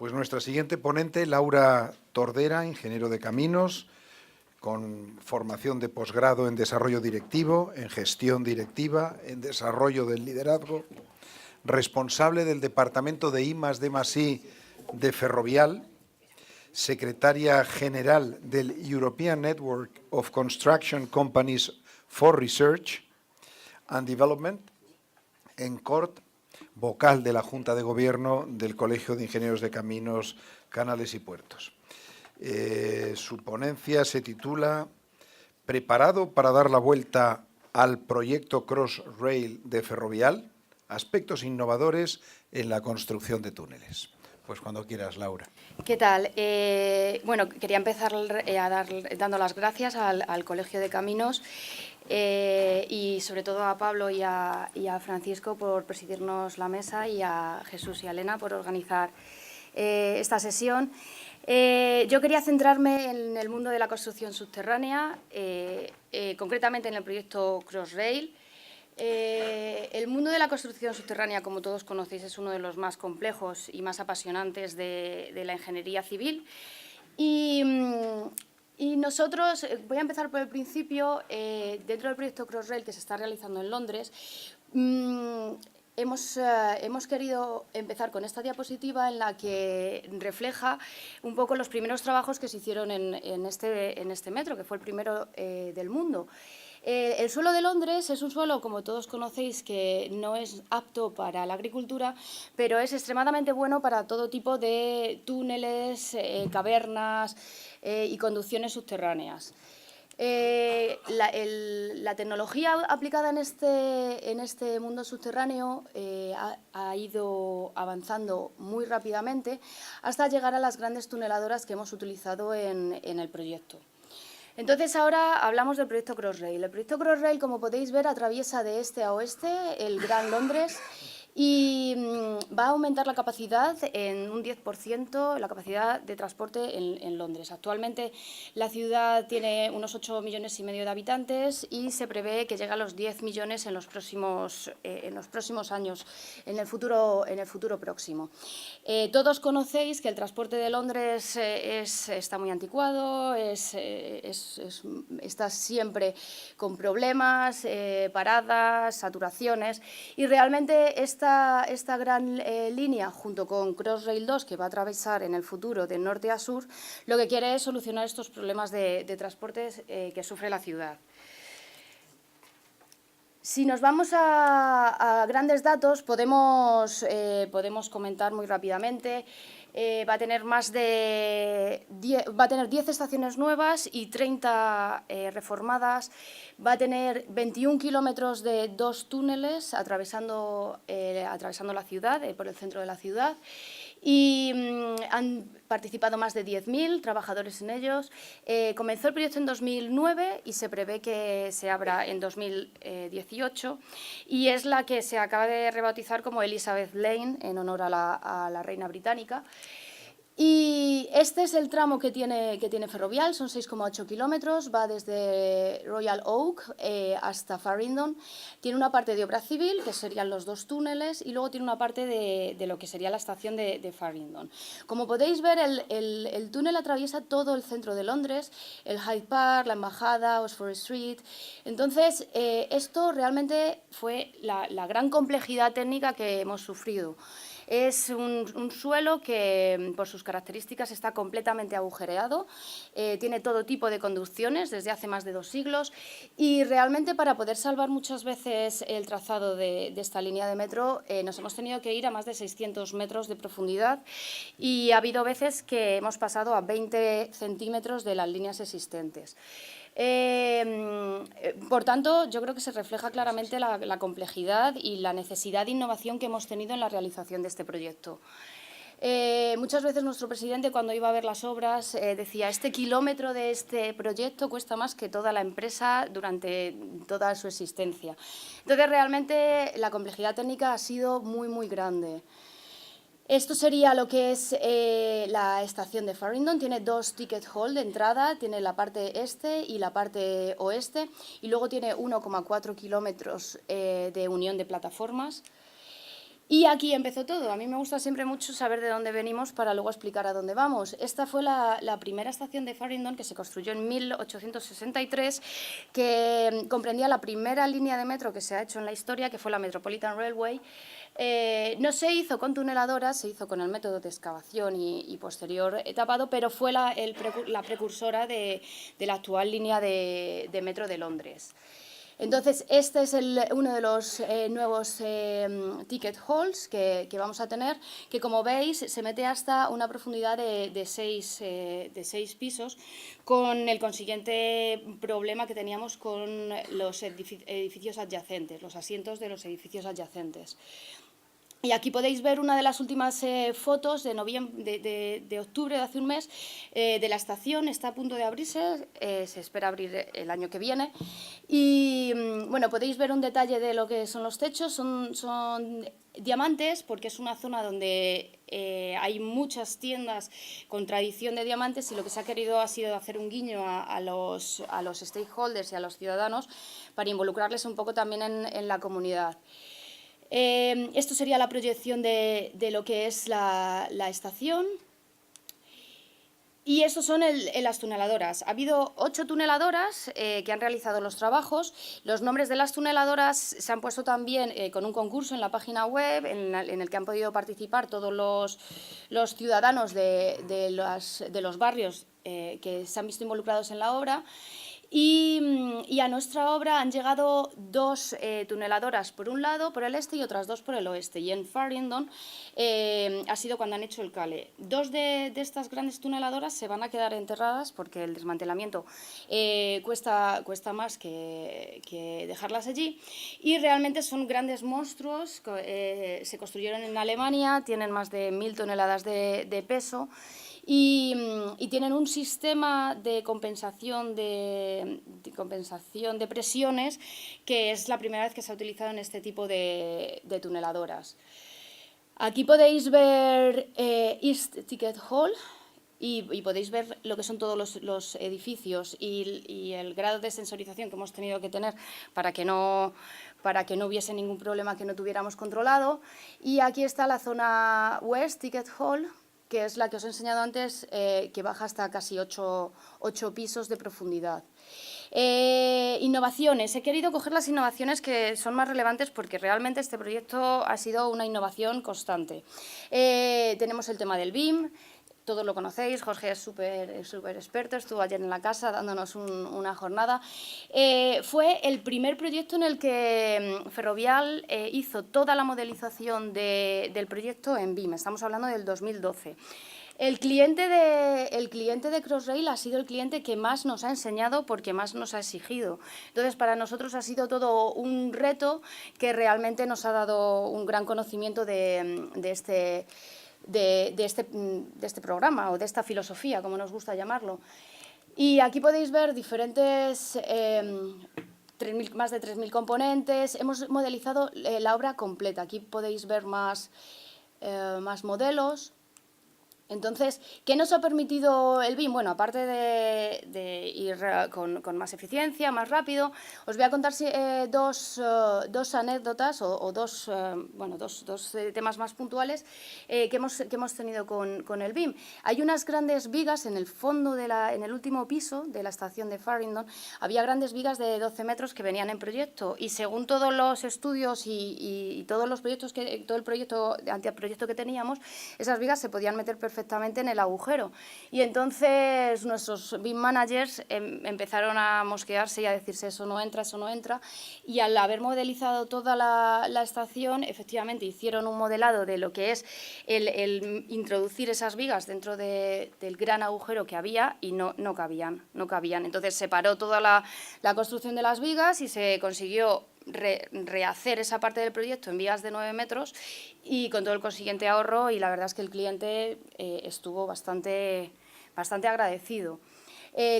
Pues nuestra siguiente ponente, Laura Tordera, ingeniero de caminos, con formación de posgrado en desarrollo directivo, en gestión directiva, en desarrollo del liderazgo, responsable del departamento de I+D+I de Ferrovial, secretaria general del European Network of Construction Companies for Research and Development, en CORT, vocal de la Junta de Gobierno del Colegio de Ingenieros de Caminos, Canales y Puertos. Su ponencia se titula «Preparado para dar la vuelta al proyecto Crossrail de Ferrovial, aspectos innovadores en la construcción de túneles». Pues cuando quieras, Laura. ¿Qué tal? Bueno, quería empezar dando las gracias al Colegio de Caminos y sobre todo a Pablo y a Francisco por presidirnos la mesa y a Jesús y a Elena por organizar esta sesión. Yo quería centrarme en el mundo de la construcción subterránea, concretamente en el proyecto Crossrail. El mundo de la construcción subterránea, como todos conocéis, es uno de los más complejos y más apasionantes de la ingeniería civil. Y nosotros, voy a empezar por el principio, dentro del proyecto Crossrail que se está realizando en Londres, hemos querido empezar con esta diapositiva en la que refleja un poco los primeros trabajos que se hicieron en este metro, que fue el primero del mundo. El suelo de Londres es un suelo, como todos conocéis, que no es apto para la agricultura, pero es extremadamente bueno para todo tipo de túneles, cavernas y conducciones subterráneas. La tecnología aplicada en este mundo subterráneo ha ido avanzando muy rápidamente hasta llegar a las grandes tuneladoras que hemos utilizado en el proyecto. Entonces, ahora hablamos del proyecto Crossrail. El proyecto Crossrail, como podéis ver, atraviesa de este a oeste el Gran Londres y va a aumentar la capacidad en un 10%, la capacidad de transporte en Londres. Actualmente la ciudad tiene unos 8,5 millones de habitantes y se prevé que llegue a los 10 millones en los próximos años, en el futuro próximo. Todos conocéis que el transporte de Londres está muy anticuado, está siempre con problemas, paradas, saturaciones, y realmente esta gran línea, junto con Crossrail 2, que va a atravesar en el futuro de norte a sur, lo que quiere es solucionar estos problemas de transportes que sufre la ciudad. Si nos vamos a grandes datos, podemos comentar muy rápidamente. Va a tener 10 estaciones nuevas y 30 reformadas. Va a tener 21 kilómetros de 2 túneles atravesando la ciudad, por el centro de la ciudad. Y han participado más de 10.000 trabajadores en ellos. Comenzó el proyecto en 2009 y se prevé que se abra en 2018 y es la que se acaba de rebautizar como Elizabeth Lane en honor a la reina británica. Y este es el tramo que tiene Ferrovial, son 6,8 kilómetros, va desde Royal Oak hasta Farringdon. Tiene una parte de obra civil, que serían los 2 túneles, y luego tiene una parte de lo que sería la estación de Farringdon. Como podéis ver, el túnel atraviesa todo el centro de Londres, el Hyde Park, la Embajada, Oxford Street. Entonces, esto realmente fue la gran complejidad técnica que hemos sufrido. Es un suelo que, por sus características, está completamente agujereado, tiene todo tipo de conducciones desde hace más de 2 siglos y realmente para poder salvar muchas veces el trazado de esta línea de metro nos hemos tenido que ir a más de 600 metros de profundidad y ha habido veces que hemos pasado a 20 centímetros de las líneas existentes. Por tanto, yo creo que se refleja claramente la complejidad y la necesidad de innovación que hemos tenido en la realización de este proyecto. Muchas veces nuestro presidente, cuando iba a ver las obras, decía: este kilómetro de este proyecto cuesta más que toda la empresa durante toda su existencia. Entonces, realmente la complejidad técnica ha sido muy, muy grande. Esto sería lo que es la estación de Farringdon. Tiene 2 ticket hall de entrada, tiene la parte este y la parte oeste, y luego tiene 1,4 kilómetros de unión de plataformas. Y aquí empezó todo. A mí me gusta siempre mucho saber de dónde venimos para luego explicar a dónde vamos. Esta fue la primera estación de Farringdon, que se construyó en 1863, que comprendía la primera línea de metro que se ha hecho en la historia, que fue la Metropolitan Railway. No se hizo con tuneladoras, se hizo con el método de excavación y posterior tapado, pero fue la precursora de la actual línea de metro de Londres. Entonces, este es uno de los nuevos ticket halls que vamos a tener, que como veis se mete hasta una profundidad de 6 pisos, con el consiguiente problema que teníamos con los edificios adyacentes, los asientos de los edificios adyacentes. Y aquí podéis ver una de las últimas fotos de octubre de hace un mes de la estación. Está a punto de abrirse, se espera abrir el año que viene. Y bueno, podéis ver un detalle de lo que son los techos. Son diamantes, porque es una zona donde hay muchas tiendas con tradición de diamantes, y lo que se ha querido ha sido hacer un guiño a los stakeholders y a los ciudadanos para involucrarles un poco también en la comunidad. Esto sería la proyección de lo que es la estación. Y estos son las tuneladoras. Ha habido 8 tuneladoras que han realizado los trabajos. Los nombres de las tuneladoras se han puesto también con un concurso en la página web, en el que han podido participar todos los ciudadanos de los barrios que se han visto involucrados en la obra. Y a nuestra obra han llegado 2 tuneladoras por un lado, por el este, y otras 2 por el oeste. Y en Farringdon ha sido cuando han hecho el cale. 2 de estas grandes tuneladoras se van a quedar enterradas porque el desmantelamiento cuesta más que dejarlas allí. Y realmente son grandes monstruos, se construyeron en Alemania, tienen más de 1000 toneladas de peso. Y tienen un sistema de compensación de presiones, que es la primera vez que se ha utilizado en este tipo de tuneladoras. Aquí podéis ver East Ticket Hall y podéis ver lo que son todos los edificios y el grado de sensorización que hemos tenido que tener para que no hubiese ningún problema que no tuviéramos controlado. Y aquí está la zona West Ticket Hall, que es la que os he enseñado antes, que baja hasta casi 8 pisos de profundidad. Innovaciones. He querido coger las innovaciones que son más relevantes porque realmente este proyecto ha sido una innovación constante. Tenemos el tema del BIM. Todos lo conocéis, Jorge es súper experto, estuvo ayer en la casa dándonos una jornada. Fue el primer proyecto en el que Ferrovial hizo toda la modelización del proyecto en BIM. Estamos hablando del 2012. El cliente de Crossrail ha sido el cliente que más nos ha enseñado porque más nos ha exigido. Entonces, para nosotros ha sido todo un reto que realmente nos ha dado un gran conocimiento de este programa o de esta filosofía, como nos gusta llamarlo. Y aquí podéis ver diferentes, más de 3000 componentes. Hemos modelizado la obra completa. Aquí podéis ver más modelos. Entonces, ¿qué nos ha permitido el BIM? Bueno, aparte de ir con más eficiencia, más rápido, os voy a contar dos anécdotas o dos temas más puntuales que hemos tenido con el BIM. Hay unas grandes vigas en el fondo, en el último piso de la estación de Farringdon, había grandes vigas de 12 metros que venían en proyecto, y según todos los estudios y todos los proyectos, todo el anteproyecto que teníamos, esas vigas se podían meter perfectamente en el agujero. Y entonces nuestros BIM managers empezaron a mosquearse y a decirse eso no entra, y al haber modelizado toda la estación, efectivamente hicieron un modelado de lo que es el introducir esas vigas dentro del gran agujero que había, y no cabían. Entonces se paró toda la construcción de las vigas y se consiguió rehacer esa parte del proyecto en vigas de 9 metros y con todo el consiguiente ahorro, y la verdad es que el cliente estuvo bastante agradecido.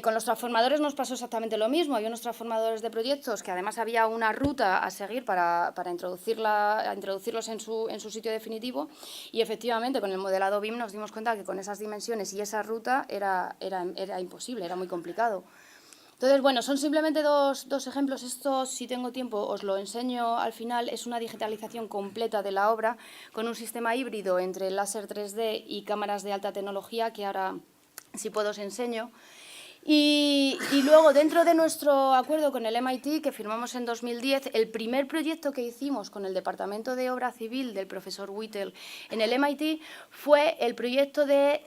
Con los transformadores nos pasó exactamente lo mismo. Había unos transformadores de proyectos que además había una ruta a seguir para introducirlos en su sitio definitivo, y efectivamente con el modelado BIM nos dimos cuenta que con esas dimensiones y esa ruta era imposible, era muy complicado. Entonces, bueno, son simplemente dos ejemplos. Esto, si tengo tiempo, os lo enseño al final. Es una digitalización completa de la obra con un sistema híbrido entre láser 3D y cámaras de alta tecnología, que ahora, si puedo, os enseño. Y luego, dentro de nuestro acuerdo con el MIT, que firmamos en 2010, el primer proyecto que hicimos con el Departamento de Obra Civil del profesor Whittle en el MIT fue el proyecto de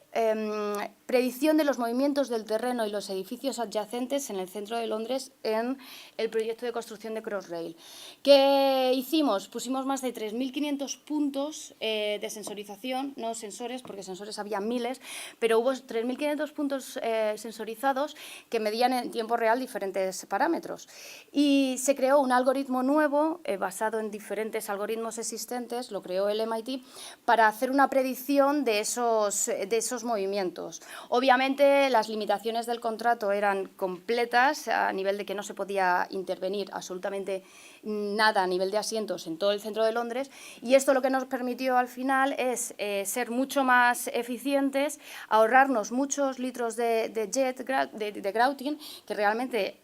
predicción de los movimientos del terreno y los edificios adyacentes en el centro de Londres en el proyecto de construcción de Crossrail. ¿Qué hicimos? Pusimos más de 3.500 puntos de sensorización, no sensores, porque sensores había miles, pero hubo 3.500 puntos sensorizados que medían en tiempo real diferentes parámetros. Y se creó un algoritmo nuevo, basado en diferentes algoritmos existentes, lo creó el MIT, para hacer una predicción de esos movimientos. Obviamente, las limitaciones del contrato eran completas, a nivel de que no se podía intervenir absolutamente nada a nivel de asientos en todo el centro de Londres, y esto lo que nos permitió al final es ser mucho más eficientes, ahorrarnos muchos litros de jet, de grouting, que realmente,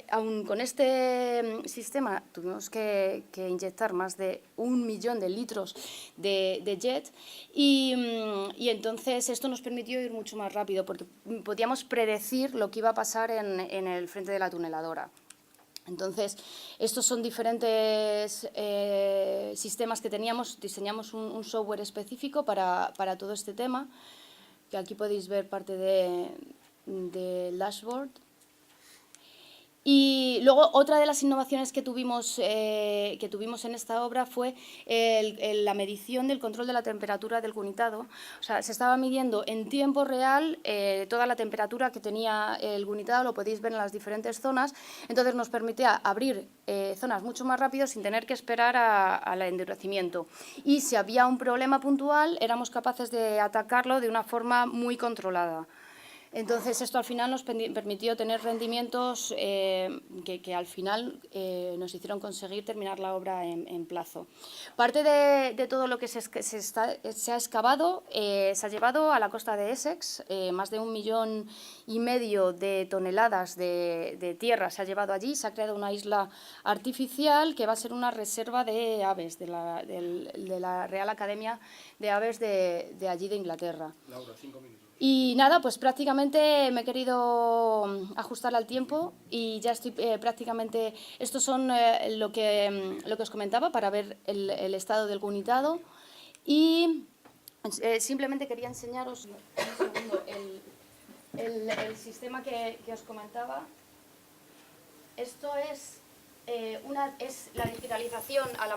aún con este sistema, tuvimos que inyectar más de 1 millón de litros de jet, y entonces esto nos permitió ir mucho más rápido, porque podíamos predecir lo que iba a pasar en el frente de la tuneladora. Entonces, estos son diferentes sistemas que teníamos. Diseñamos un software específico para todo este tema, que aquí podéis ver parte del dashboard. Y luego, otra de las innovaciones que tuvimos en esta obra fue la medición del control de la temperatura del cunitado. O sea, se estaba midiendo en tiempo real toda la temperatura que tenía el cunitado, lo podéis ver en las diferentes zonas. Entonces, nos permitía abrir zonas mucho más rápido sin tener que esperar al endurecimiento. Y si había un problema puntual, éramos capaces de atacarlo de una forma muy controlada. Entonces, esto al final nos permitió tener rendimientos que al final nos hicieron conseguir terminar la obra en plazo. Parte de todo lo que se ha excavado se ha llevado a la costa de Essex, más de 1,5 millones de toneladas de tierra se ha llevado allí. Se ha creado una isla artificial que va a ser una reserva de aves de la Real Academia de Aves de allí de Inglaterra. Laura, 5 minutos. Y nada, pues prácticamente me he querido ajustar al tiempo y ya estoy prácticamente... Estos son lo que os comentaba para ver el estado del cunitado. Y simplemente quería enseñaros un segundo el sistema que os comentaba. Esto es la digitalización a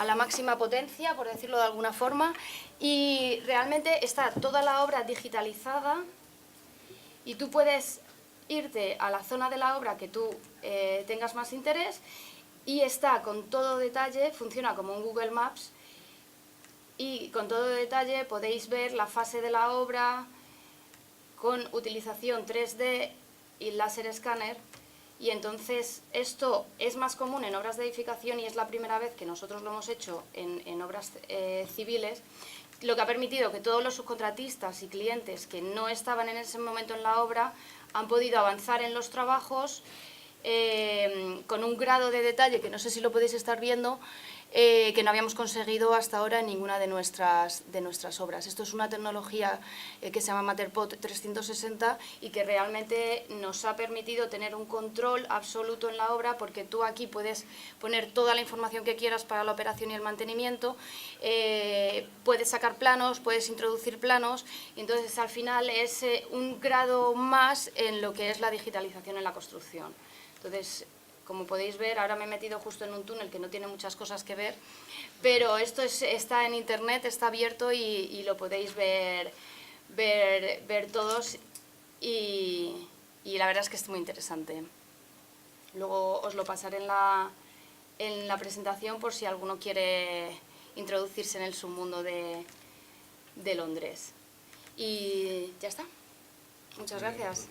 la máxima potencia, por decirlo de alguna forma, y realmente está toda la obra digitalizada y tú puedes irte a la zona de la obra que tú tengas más interés y está con todo detalle, funciona como un Google Maps y con todo detalle podéis ver la fase de la obra con utilización 3D y láser escáner. Y entonces esto es más común en obras de edificación y es la primera vez que nosotros lo hemos hecho en obras civiles, lo que ha permitido que todos los subcontratistas y clientes que no estaban en ese momento en la obra han podido avanzar en los trabajos con un grado de detalle que no sé si lo podéis estar viendo, que no habíamos conseguido hasta ahora en ninguna de nuestras obras. Esto es una tecnología que se llama Matterport 360 y que realmente nos ha permitido tener un control absoluto en la obra, porque tú aquí puedes poner toda la información que quieras para la operación y el mantenimiento, puedes sacar planos, puedes introducir planos, y entonces al final es un grado más en lo que es la digitalización en la construcción. Entonces, como podéis ver, ahora me he metido justo en un túnel que no tiene muchas cosas que ver, pero esto está en internet, está abierto y lo podéis ver todos y la verdad es que es muy interesante. Luego os lo pasaré en la presentación por si alguno quiere introducirse en el submundo de Londres. Y ya está. Muchas gracias.